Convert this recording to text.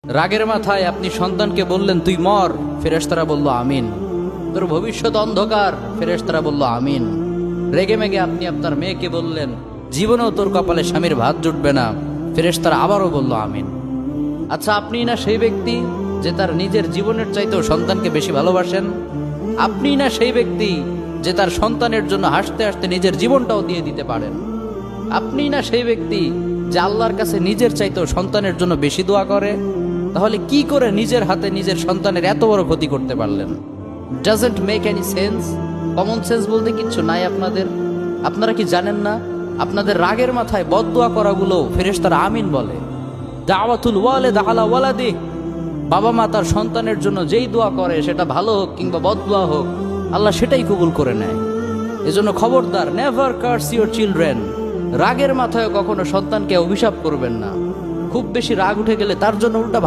রাগের মাথায় আপনি সন্তানকে বললেন তুই মর, ফেরেশতারা বলল আমিন। তোর ভবিষ্যৎ অন্ধকার, ফেরেশতারা বলল আমিন। রেগে মেগে আপনি আপনার মেয়েকে বললেন জীবনেও তোর কপালে স্বামীর ভাত জুটবে না, ফেরেশতারা আবারও বলল আমিন। আচ্ছা, আপনি না সেই ব্যক্তি যে তার নিজের জীবনের চাইতেও সন্তানকে বেশি ভালোবাসেন? আপনি না সেই ব্যক্তি যে তার সন্তানের জন্য হাসতে হাসতে নিজের জীবনটাও দিয়ে দিতে পারেন? আপনি না সেই ব্যক্তি যে আল্লাহর কাছে নিজের চাইতেও সন্তানের জন্য বেশি দোয়া করে? তাহলে কি করে নিজের হাতে নিজের সন্তানের এত বড় ক্ষতি করতে পারলেন? Doesn't make any sense. Common sense বলতে কিচ্ছু নাই আপনাদের? আপনারা কি জানেন না আপনাদের রাগের মাথায় বদদোয়া করাগুলো ফেরেশতারা আমিন বলে? দাওয়াতুল ওয়ালিদ আলা ওয়ালাদি, বাবা মা তার সন্তানের জন্য যেই দোয়া করে সেটা ভালো হোক কিংবা বদদোয়া হোক, আল্লাহ সেটাই কবুল করে নেয়। এজন্য খবরদার, নেভার কার্স ইউর চিলড্রেন। রাগের মাথায় কখনো সন্তানকে অভিশাপ করবেন না। খুব বেশি রাগ উঠে গেলে তার জন্য উল্টা